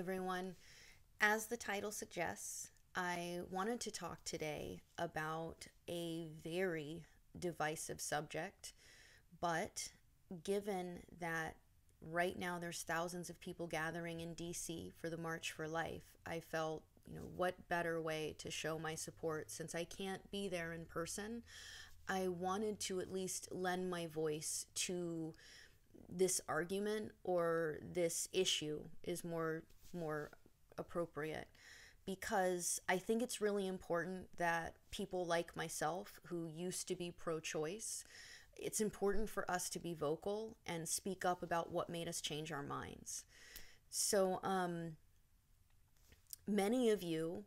everyone. As the title suggests, I wanted to talk today about a very divisive subject, but given that right now there's thousands of people gathering in DC for the March for Life, I felt, what better way to show my support since I can't be there in person. I wanted to at least lend my voice to this argument, or this issue is more appropriate, because I think it's really important that people like myself who used to be pro-choice, it's important for us to be vocal and speak up about what made us change our minds. So many of you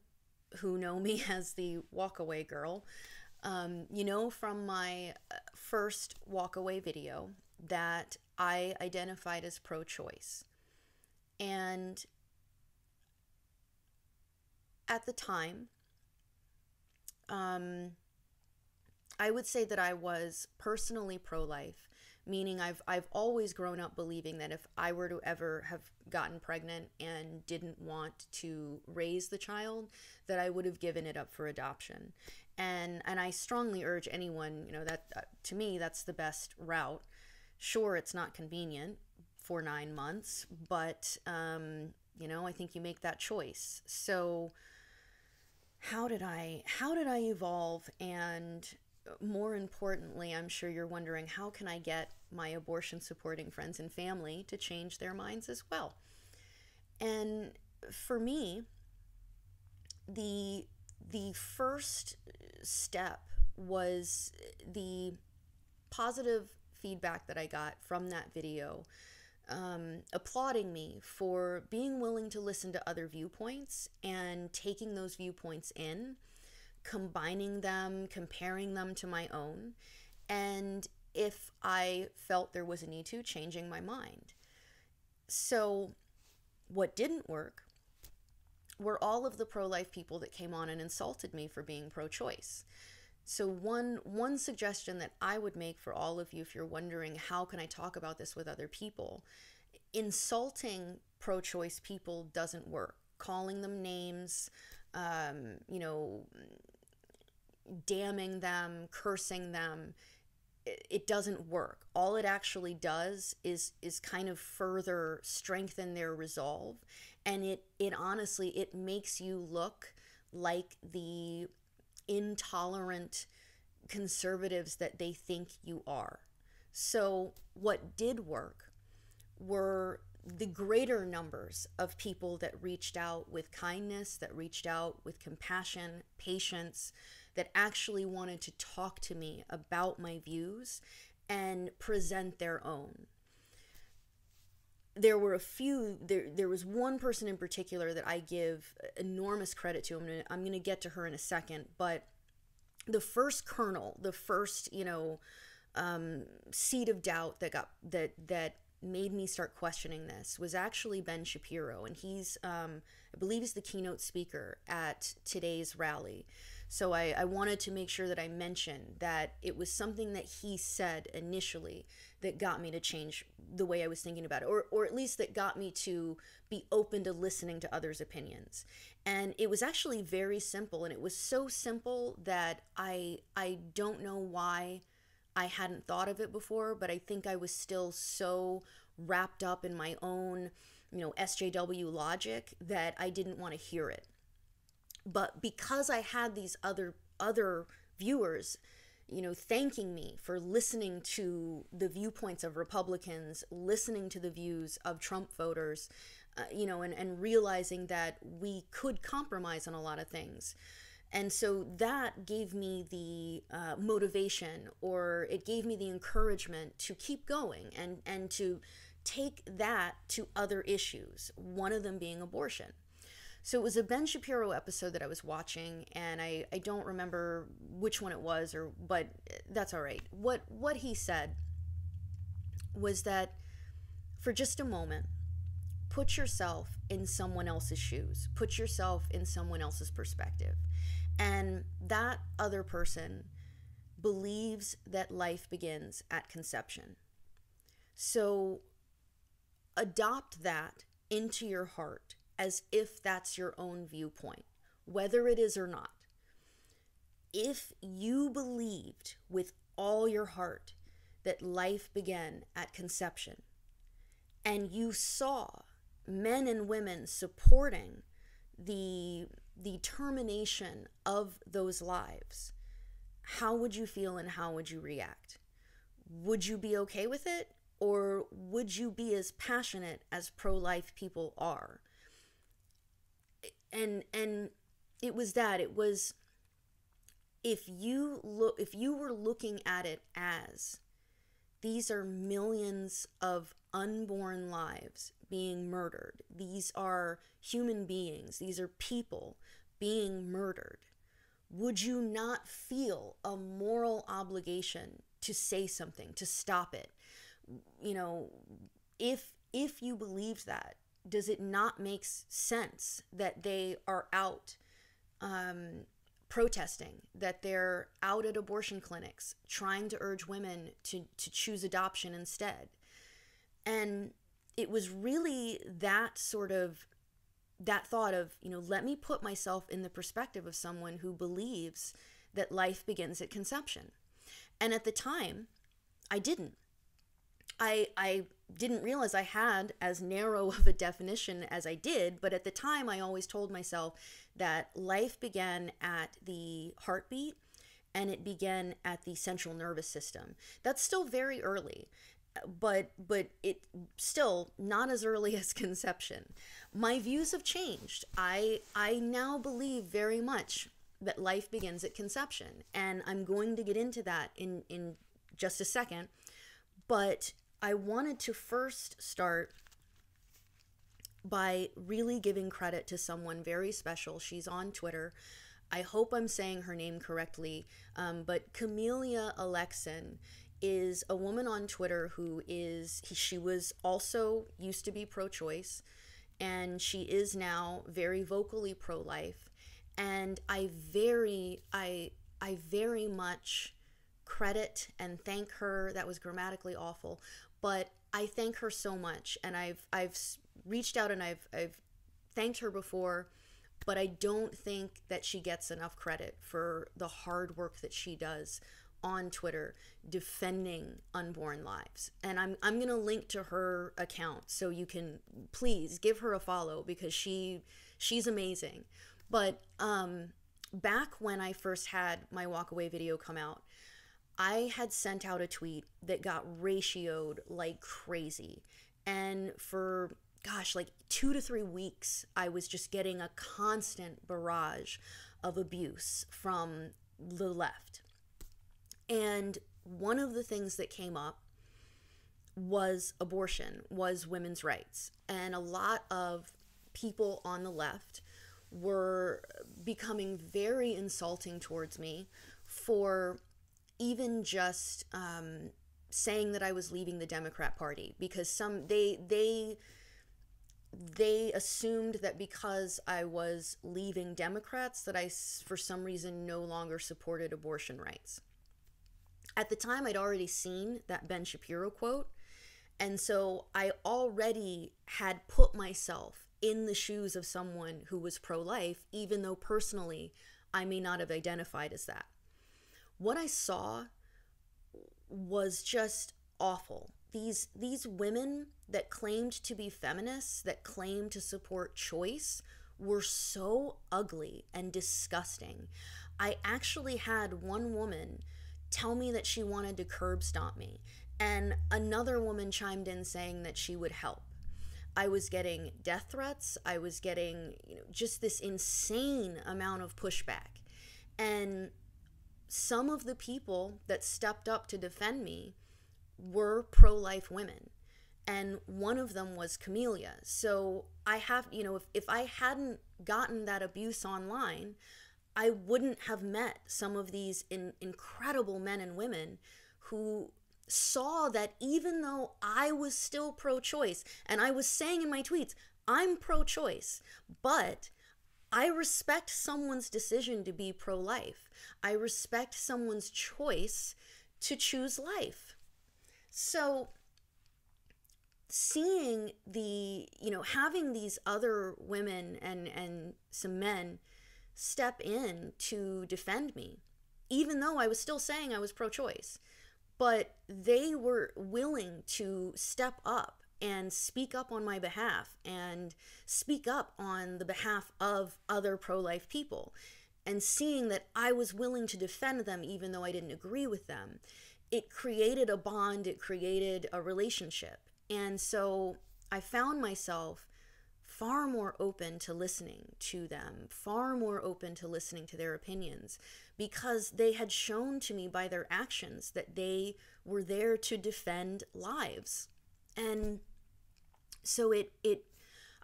who know me as the walkaway girl, from my first walkaway video that I identified as pro-choice. And at the time, I would say that I was personally pro-life, meaning I've always grown up believing that if I were to ever have gotten pregnant and didn't want to raise the child, that I would have given it up for adoption. And I strongly urge anyone, that to me that's the best route. Sure, it's not convenient for 9 months, but I think you make that choice. So how did I evolve? And more importantly, I'm sure you're wondering, how can I get my abortion supporting friends and family to change their minds as well? And for me, the first step was the positive feedback that I got from that video, applauding me for being willing to listen to other viewpoints and taking those viewpoints in, combining them, comparing them to my own, and if I felt there was a need to, changing my mind. So what didn't work were all of the pro-life people that came on and insulted me for being pro-choice. So one suggestion that I would make for all of you, if you're wondering how can I talk about this with other people, insulting pro-choice people doesn't work. Calling them names, damning them, cursing them, it doesn't work. All it actually does is kind of further strengthen their resolve, and it honestly, it makes you look like the intolerant conservatives that they think you are. So what did work were the greater numbers of people that reached out with kindness, that reached out with compassion, patience, that actually wanted to talk to me about my views and present their own. There were a few, there was one person in particular that I give enormous credit to. I'm going to get to her in a second, but the first kernel, the first, seed of doubt that made me start questioning this was actually Ben Shapiro, and he's, I believe he's the keynote speaker at today's rally. So I wanted to make sure that I mentioned that it was something that he said initially that got me to change the way I was thinking about it, or at least that got me to be open to listening to others' opinions. And it was actually very simple, and it was so simple that I don't know why I hadn't thought of it before, but I think I was still so wrapped up in my own, SJW logic that I didn't want to hear it. But because I had these other viewers, thanking me for listening to the viewpoints of Republicans, listening to the views of Trump voters, and realizing that we could compromise on a lot of things. And so that gave me the motivation, or it gave me the encouragement to keep going and to take that to other issues, one of them being abortion. So it was a Ben Shapiro episode that I was watching, and I don't remember which one it was, but that's all right. What he said was that for just a moment, put yourself in someone else's shoes, put yourself in someone else's perspective. And that other person believes that life begins at conception. So adopt that into your heart as if that's your own viewpoint, whether it is or not. If you believed with all your heart that life began at conception, and you saw men and women supporting the termination of those lives, how would you feel and how would you react? Would you be okay with it? Or would you be as passionate as pro-life people are? And it was that. It was, if you were looking at it as these are millions of unborn lives being murdered, these are human beings, these are people being murdered, would you not feel a moral obligation to say something, to stop it? You know, if you believe that, does it not make sense that they are out protesting, that they're out at abortion clinics trying to urge women to choose adoption instead? And it was really that thought of, let me put myself in the perspective of someone who believes that life begins at conception. And at the time, I didn't. I didn't realize I had as narrow of a definition as I did, but at the time I always told myself that life began at the heartbeat and it began at the central nervous system. That's still very early, but it still not as early as conception. My views have changed. I now believe very much that life begins at conception, and I'm going to get into that in just a second. But I wanted to first start by really giving credit to someone very special. She's on Twitter. I hope I'm saying her name correctly, but Camellia Alexin is a woman on Twitter who she was also used to be pro-choice, and she is now very vocally pro-life. And I very much credit and thank her. That was grammatically awful, but I thank her so much. And I've reached out and I've thanked her before, but I don't think that she gets enough credit for the hard work that she does on Twitter defending unborn lives. And I'm going to link to her account so you can please give her a follow, because she's amazing. But back when I first had my walkaway video come out, I had sent out a tweet that got ratioed like crazy. And for, like 2 to 3 weeks, I was just getting a constant barrage of abuse from the left. And one of the things that came up was abortion, was women's rights. And a lot of people on the left were becoming very insulting towards me for even just saying that I was leaving the Democrat Party, because they assumed that because I was leaving Democrats that I, for some reason, no longer supported abortion rights. At the time, I'd already seen that Ben Shapiro quote, and so I already had put myself in the shoes of someone who was pro-life, even though personally I may not have identified as that. What I saw was just awful. These women that claimed to be feminists, that claimed to support choice, were so ugly and disgusting. I actually had one woman tell me that she wanted to curb stomp me, and another woman chimed in saying that she would help. I was getting death threats. I was getting, just this insane amount of pushback. And some of the people that stepped up to defend me were pro-life women. And one of them was Camellia. So I have, if I hadn't gotten that abuse online, I wouldn't have met some of these incredible men and women who saw that even though I was still pro-choice, and I was saying in my tweets, I'm pro-choice, but I respect someone's decision to be pro-life. I respect someone's choice to choose life. So seeing the, having these other women and some men step in to defend me, even though I was still saying I was pro-choice, but they were willing to step up and speak up on my behalf and speak up on the behalf of other pro-life people. And seeing that I was willing to defend them even though I didn't agree with them, it created a bond, it created a relationship. And so I found myself far more open to listening to them, far more open to listening to their opinions, because they had shown to me by their actions that they were there to defend lives. And so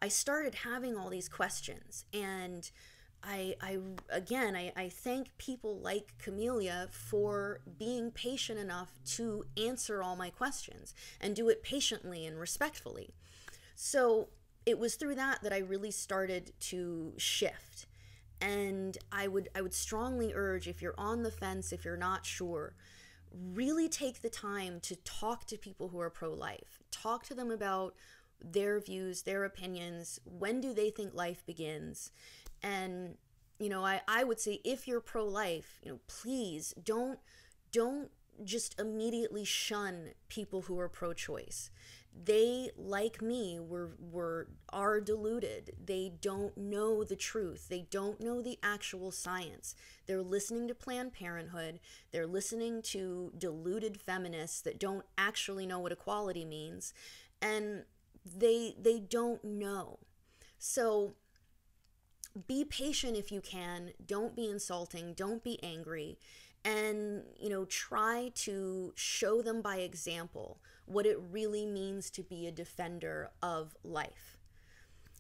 I started having all these questions, and I thank people like Camellia for being patient enough to answer all my questions and do it patiently and respectfully. So it was through that I really started to shift. And I would strongly urge, if you're on the fence, if you're not sure, really take the time to talk to people who are pro-life. Talk to them about their views, their opinions. When do they think life begins? And, I would say, if you're pro-life, please don't just immediately shun people who are pro-choice. They, like me, are deluded. They don't know the truth. They don't know the actual science. They're listening to Planned Parenthood. They're listening to deluded feminists that don't actually know what equality means. And they don't know. So be patient if you can. Don't be insulting. Don't be angry. And, try to show them by example what it really means to be a defender of life.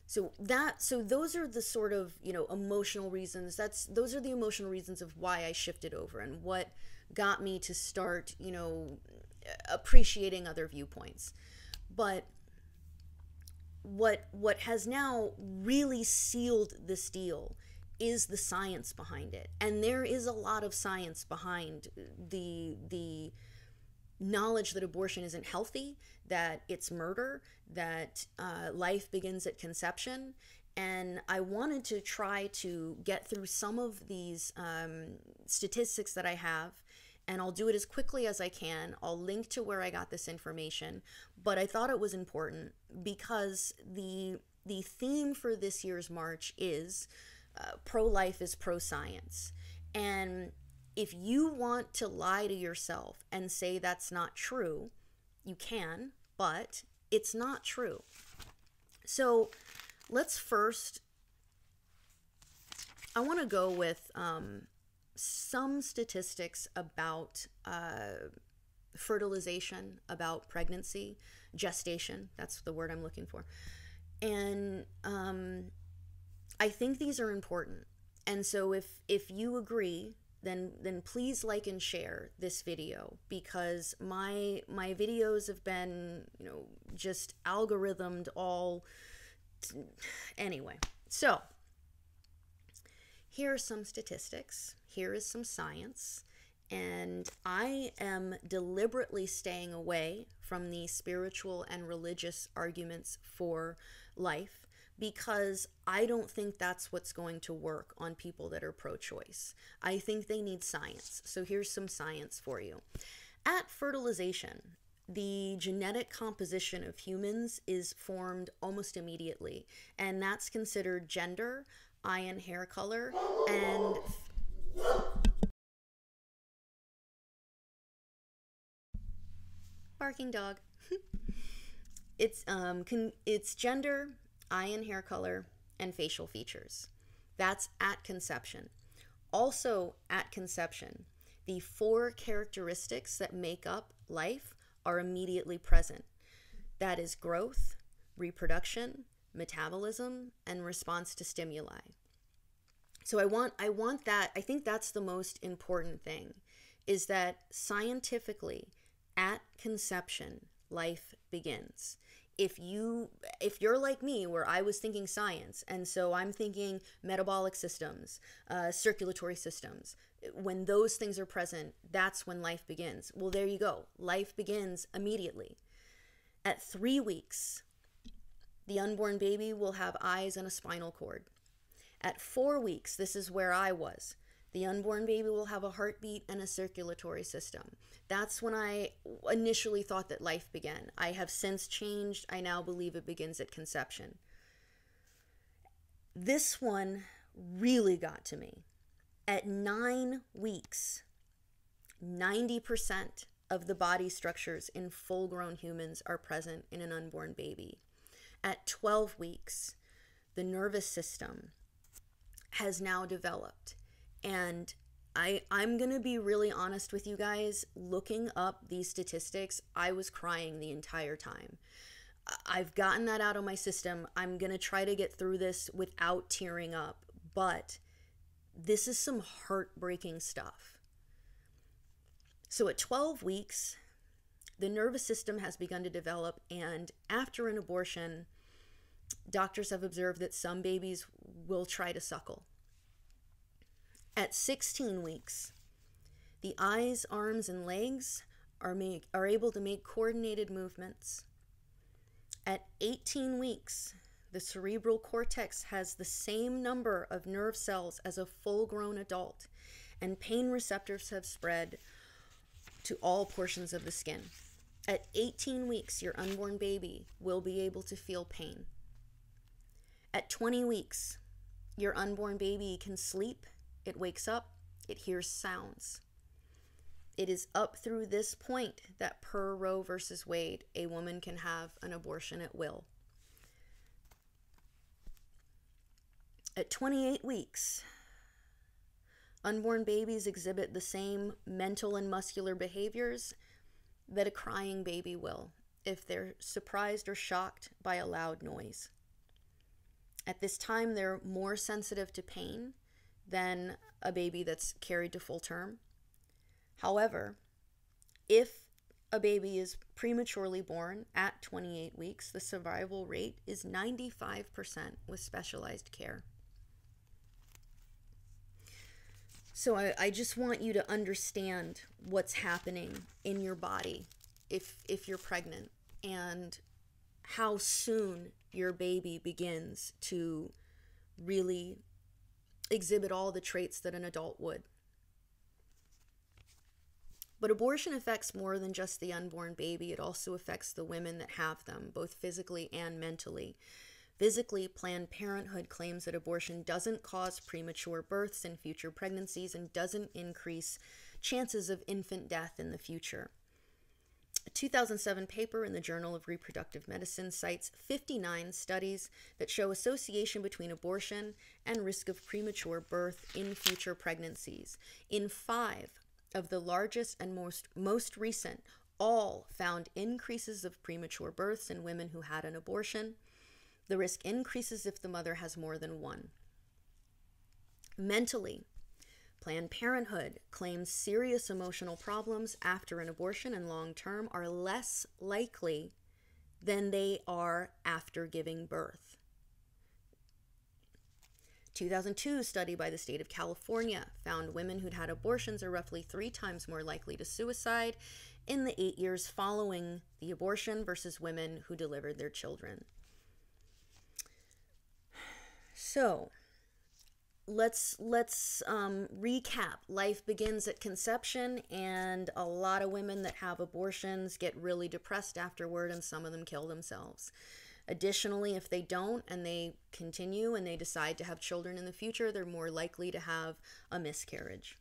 So those are the sort of, emotional reasons. Those are the emotional reasons of why I shifted over and what got me to start, appreciating other viewpoints. But what has now really sealed this deal is the science behind it. And there is a lot of science behind the knowledge that abortion isn't healthy, that it's murder, that life begins at conception. And I wanted to try to get through some of these statistics that I have, and I'll do it as quickly as I can. I'll link to where I got this information, but I thought it was important because the theme for this year's march is pro-life is pro-science. And if you want to lie to yourself and say that's not true, you can, but it's not true. So let's first, I want to go with some statistics about fertilization, about pregnancy, gestation, that's the word I'm looking for. And I think these are important. And so if you agree, then please like and share this video, because my videos have been, just algorithmed all. Anyway, so here are some statistics. Here is some science. And I am deliberately staying away from the spiritual and religious arguments for life, because I don't think that's what's going to work on people that are pro-choice. I think they need science. So here's some science for you. At fertilization, the genetic composition of humans is formed almost immediately, and that's considered gender, eye and hair color, and barking dog. It's gender, eye and hair color, and facial features. That's at conception. Also at conception, the 4 characteristics that make up life are immediately present. That is growth, reproduction, metabolism, and response to stimuli. So I want that. I think that's the most important thing, is that scientifically at conception, life begins. If you're like me, where I was thinking science, and so I'm thinking metabolic systems, circulatory systems, when those things are present, that's when life begins. Well, there you go. Life begins immediately. At 3 weeks, the unborn baby will have eyes and a spinal cord. At 4 weeks, this is where I was. The unborn baby will have a heartbeat and a circulatory system. That's when I initially thought that life began. I have since changed. I now believe it begins at conception. This one really got to me. At 9 weeks, 90% of the body structures in full-grown humans are present in an unborn baby. At 12 weeks, the nervous system has now developed. And I'm going to be really honest with you guys. Looking up these statistics, I was crying the entire time. I've gotten that out of my system. I'm going to try to get through this without tearing up. But this is some heartbreaking stuff. So at 12 weeks, the nervous system has begun to develop, and after an abortion, doctors have observed that some babies will try to suckle. At 16 weeks, the eyes, arms, and legs are able to make coordinated movements. At 18 weeks, the cerebral cortex has the same number of nerve cells as a full-grown adult, and pain receptors have spread to all portions of the skin. At 18 weeks, your unborn baby will be able to feel pain. At 20 weeks, your unborn baby can sleep, it wakes up, it hears sounds. It is up through this point that, per Roe versus Wade, a woman can have an abortion at will. At 28 weeks, unborn babies exhibit the same mental and muscular behaviors that a crying baby will if they're surprised or shocked by a loud noise. At this time, they're more sensitive to pain than a baby that's carried to full term. However, if a baby is prematurely born at 28 weeks, the survival rate is 95% with specialized care. So I just want you to understand what's happening in your body if you're pregnant, and how soon your baby begins to really exhibit all the traits that an adult would. But abortion affects more than just the unborn baby. It also affects the women that have them, both physically and mentally. Physically, Planned Parenthood claims that abortion doesn't cause premature births and future pregnancies and doesn't increase chances of infant death in the future. A 2007 paper in the Journal of Reproductive Medicine cites 59 studies that show association between abortion and risk of premature birth in future pregnancies. In 5 of the largest and most recent, all found increases of premature births in women who had an abortion. The risk increases if the mother has more than one. Mentally, Planned Parenthood claims serious emotional problems after an abortion and long-term are less likely than they are after giving birth. 2002 study by the state of California found women who'd had abortions are roughly 3 times more likely to suicide in the 8 years following the abortion versus women who delivered their children. So let's recap. Life begins at conception, and a lot of women that have abortions get really depressed afterward, and some of them kill themselves. Additionally, if they don't and they continue and they decide to have children in the future, they're more likely to have a miscarriage,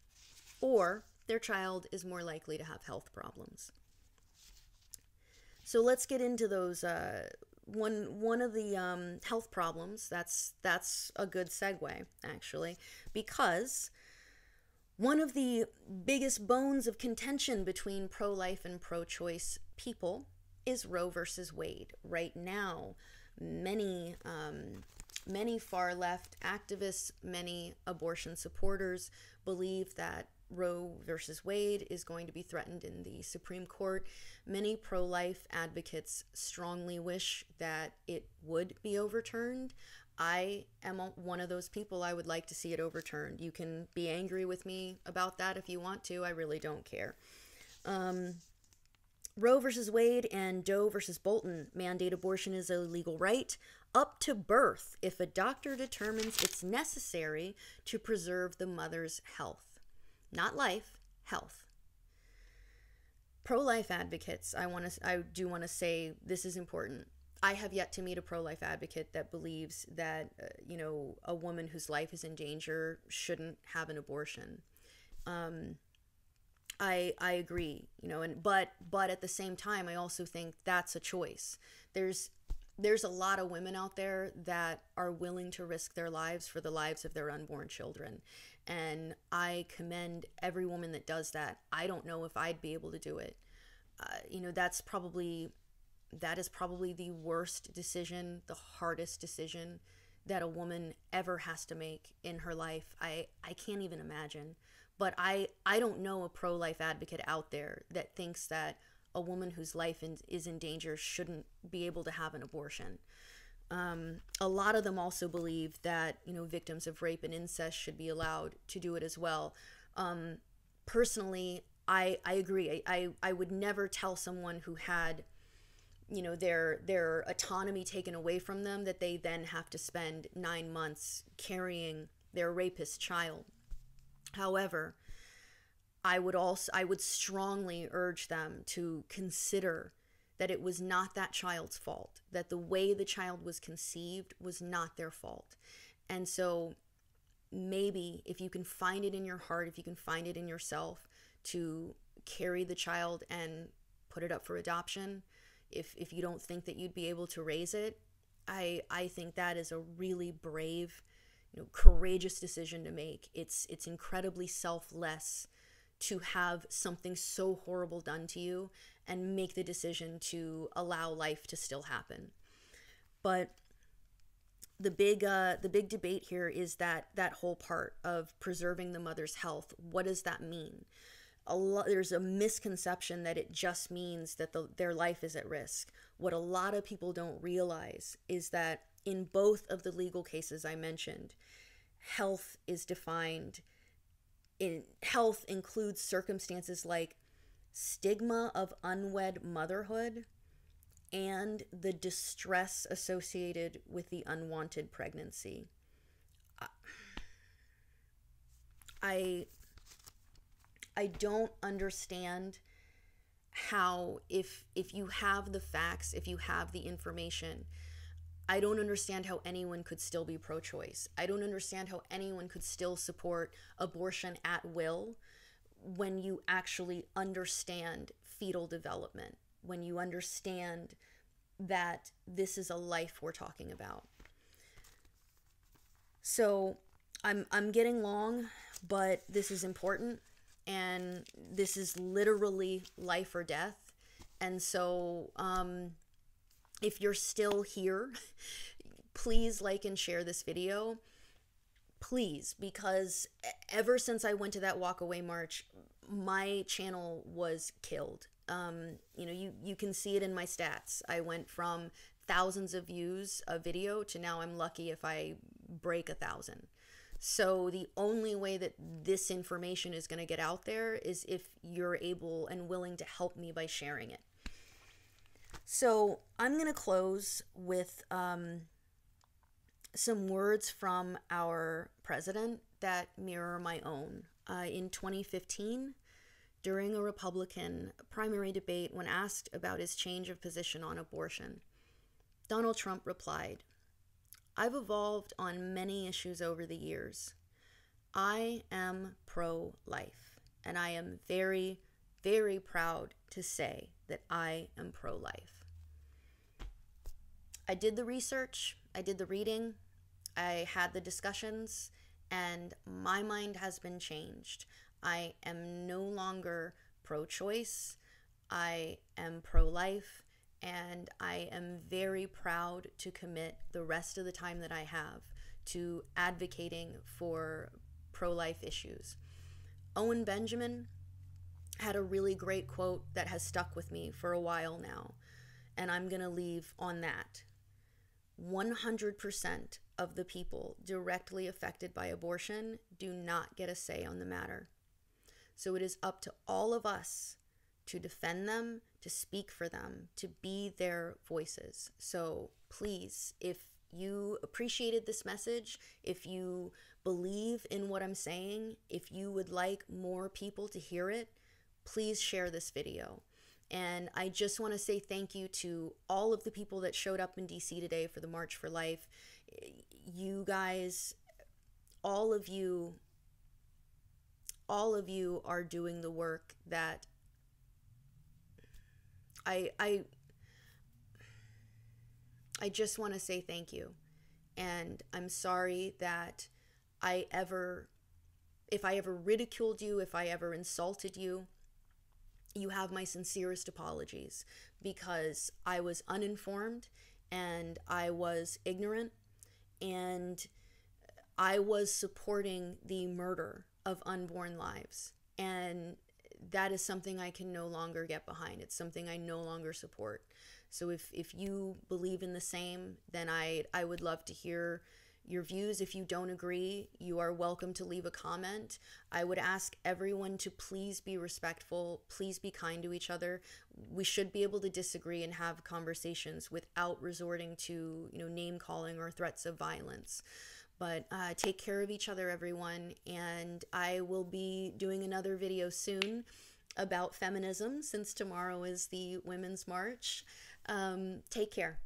or their child is more likely to have health problems. So let's get into those. One of the health problems, that's a good segue, actually, because one of the biggest bones of contention between pro-life and pro-choice people is Roe versus Wade. Right now, many far-left activists, many abortion supporters believe that Roe versus Wade is going to be threatened in the Supreme Court. Many pro-life advocates strongly wish that it would be overturned. I am one of those people. I would like to see it overturned. You can be angry with me about that if you want to. I really don't care. Roe versus Wade and Doe versus Bolton mandate abortion is a legal right up to birth if a doctor determines it's necessary to preserve the mother's health. Not life, health. Pro-life advocates, I do want to say this is important. I have yet to meet a pro-life advocate that believes that a woman whose life is in danger shouldn't have an abortion. I agree, but at the same time, I also think that's a choice. There's a lot of women out there that are willing to risk their lives for the lives of their unborn children. And I commend every woman that does that. I don't know if I'd be able to do it. That is probably the worst decision, the hardest decision that a woman ever has to make in her life. I can't even imagine. But I don't know a pro-life advocate out there that thinks that a woman whose life is in danger shouldn't be able to have an abortion. A lot of them also believe that, victims of rape and incest should be allowed to do it as well. Personally, I agree. I would never tell someone who had, their autonomy taken away from them that they then have to spend 9 months carrying their rapist child. However, I would strongly urge them to consider that it was not that child's fault, that the way the child was conceived was not their fault. And so maybe if you can find it in your heart, if you can find it in yourself to carry the child and put it up for adoption, if you don't think that you'd be able to raise it, I think that is a really brave, courageous decision to make. It's incredibly selfless to have something so horrible done to you and make the decision to allow life to still happen. But the big debate here is that whole part of preserving the mother's health. What does that mean? There's a misconception that it just means that their life is at risk. What a lot of people don't realize is that in both of the legal cases I mentioned, health is defined. Health includes circumstances like stigma of unwed motherhood and the distress associated with the unwanted pregnancy. I don't understand how, if you have the facts, if you have the information, I don't understand how anyone could still be pro-choice. I don't understand how anyone could still support abortion at will when you actually understand fetal development, when you understand that this is a life we're talking about. So I'm getting long, but this is important, and this is literally life or death. And so if you're still here, please like and share this video. Please, because ever since I went to that walkaway march, my channel was killed. You can see it in my stats. I went from thousands of views a video to now I'm lucky if I break 1,000. So the only way that this information is going to get out there is if you're able and willing to help me by sharing it. So I'm going to close with some words from our president that mirror my own. In 2015, during a Republican primary debate, when asked about his change of position on abortion, Donald Trump replied, "I've evolved on many issues over the years. I am pro-life, and I am very, very proud to say that I am pro-life." I did the research, I did the reading, I had the discussions, and my mind has been changed. I am no longer pro-choice, I am pro-life, and I am very proud to commit the rest of the time that I have to advocating for pro-life issues. Owen Benjamin had a really great quote that has stuck with me for a while now, and I'm going to leave on that. 100% of the people directly affected by abortion do not get a say on the matter. So it is up to all of us to defend them, to speak for them, to be their voices. So please, if you appreciated this message, if you believe in what I'm saying, if you would like more people to hear it, please share this video. And I just want to say thank you to all of the people that showed up in DC today for the March for Life. You guys, all of you are doing the work that I just want to say thank you. And I'm sorry that if I ever ridiculed you, if I ever insulted you, you have my sincerest apologies, because I was uninformed and I was ignorant, and I was supporting the murder of unborn lives. And that is something I can no longer get behind. It's something I no longer support. So if you believe in the same, then I would love to hear your views. If you don't agree, you are welcome to leave a comment. I would ask everyone to please be respectful, please be kind to each other. We should be able to disagree and have conversations without resorting to, name calling or threats of violence. But take care of each other, everyone, and I will be doing another video soon about feminism, since tomorrow is the Women's March. Take care.